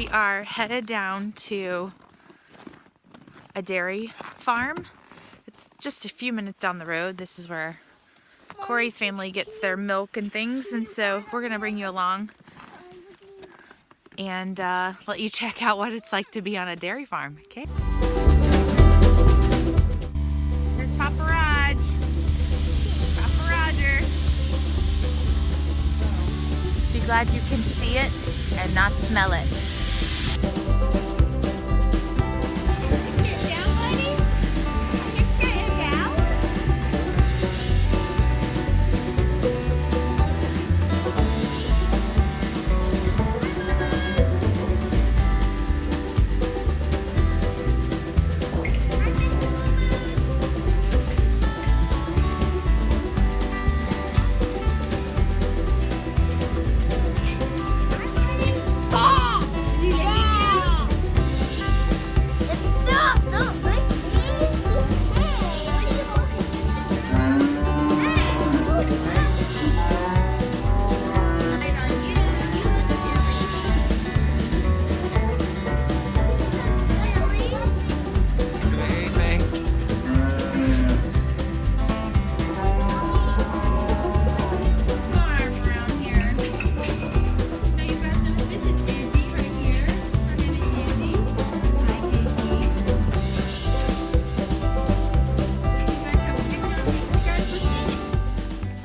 We are headed down to a dairy farm. It's just a few minutes down the road. This is where Corey's family gets their milk and things, and so we're gonna bring you along and let you check out what it's like to be on a dairy farm, okay? Here's Papa Raj. Papa Roger. Be glad you can see it and not smell it.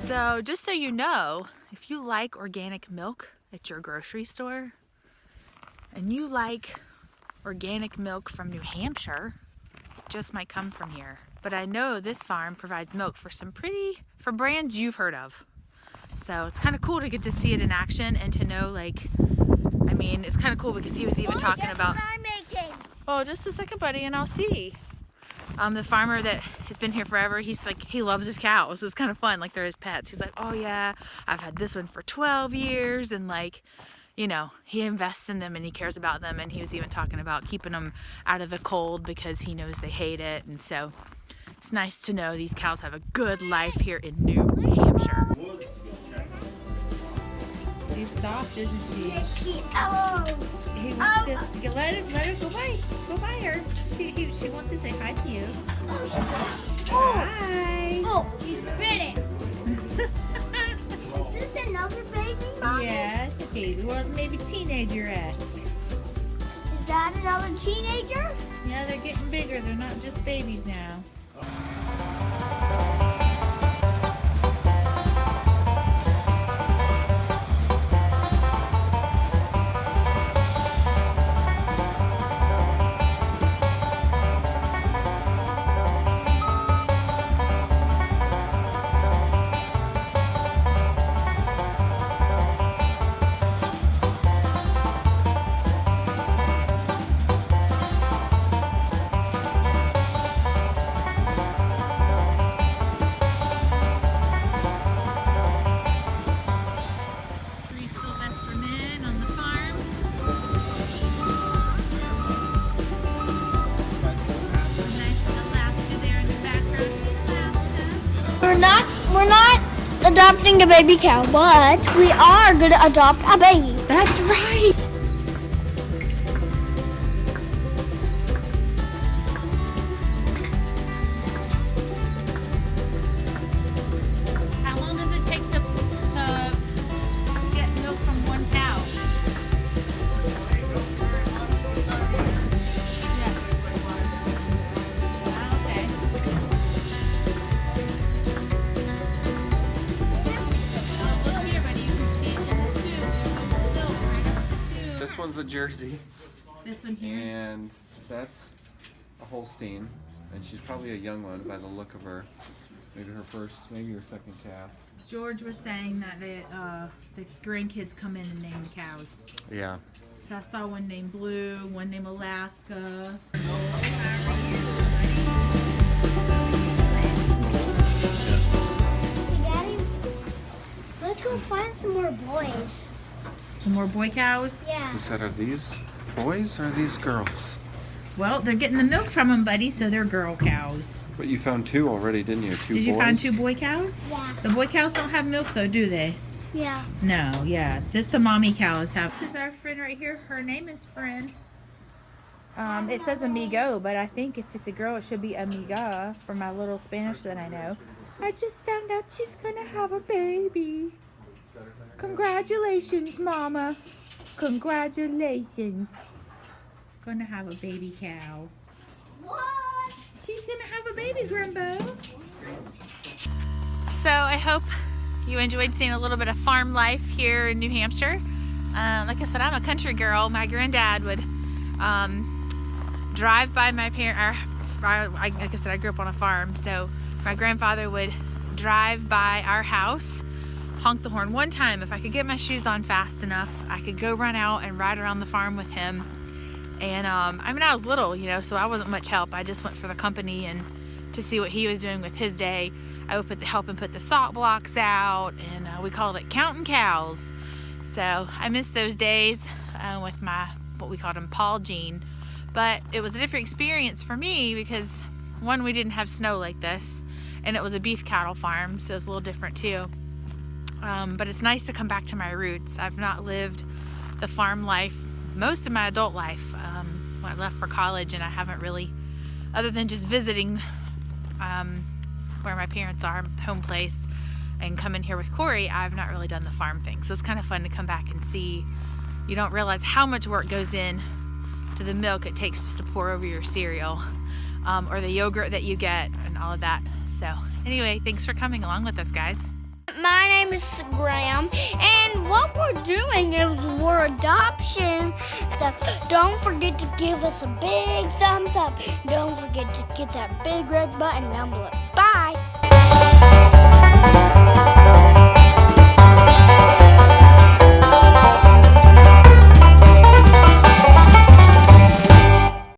So just so you know, if you like organic milk at your grocery store and you like organic milk from New Hampshire, it just might come from here. But I know this farm provides milk for for brands you've heard of. So it's kind of cool to get to see it in action and to know, like, I mean, it's kind of cool because he was even talking about, oh, just a second, buddy, and I'll see. The farmer that has been here forever, he's like, he loves his cows. It's kind of fun, like they're his pets. He's like, oh yeah, I've had this one for 12 years, and like, you know, he invests in them and he cares about them, and he was even talking about keeping them out of the cold because he knows they hate it. And so it's nice to know these cows have a good life here in New Hampshire. She's soft, isn't she? Yes, she. Oh. He wants to let her go by her. She wants to say hi to you. Hi. Oh, he's spitting. Is this another baby, Mom? Yeah, it's a baby. Well, maybe teenager-esque. Is that another teenager? Yeah, they're getting bigger. They're not just babies now. We're not adopting a baby cow, but we are going to adopt a baby. That's right. How long does it take to get milk from one cow? This one's a Jersey. This one here? And that's a Holstein. And she's probably a young one by the look of her. Maybe her first, maybe her second calf. George was saying that the grandkids come in and name the cows. Yeah. So I saw one named Blue, one named Alaska. Daddy, let's go find some more boys. Some more boy cows? Yeah. You said, are these boys or are these girls? Well, they're getting the milk from them, buddy, so they're girl cows. But you found two already, didn't you? Two Did you boys? find two boy cows? Yeah. The boy cows don't have milk, though, do they? Yeah. No, yeah. This the mommy cows have. This is our friend right here. Her name is Friend. It says amigo, but I think if it's a girl, it should be amiga for my little Spanish that I know. I just found out she's gonna have a baby. Congratulations, Mama. Congratulations. Gonna have a baby cow. What? She's gonna have a baby, Grumbo. So I hope you enjoyed seeing a little bit of farm life here in New Hampshire. Like I said, I'm a country girl. My granddad would drive by my parents. Like I said, I grew up on a farm, so my grandfather would drive by our house, honk the horn. One time, if I could get my shoes on fast enough, I could go run out and ride around the farm with him. And I mean, I was little, you know, so I wasn't much help. I just went for the company and to see what he was doing with his day. I would help him put the salt blocks out, and we called it counting cows. So I miss those days with what we called him Paul Jean. But it was a different experience for me because, one, we didn't have snow like this, and it was a beef cattle farm, so it was a little different too. But it's nice to come back to my roots. I've not lived the farm life most of my adult life. When I left for college, and I haven't really, other than just visiting where my parents are, home place, and come in here with Corey, I've not really done the farm thing. So it's kind of fun to come back and see. You don't realize how much work goes in to the milk it takes just to pour over your cereal, or the yogurt that you get, and all of that. So anyway, thanks for coming along with us, guys. My name is Graham, and what we're doing is we're adoption. Don't forget to give us a big thumbs up. Don't forget to get that big red button down below.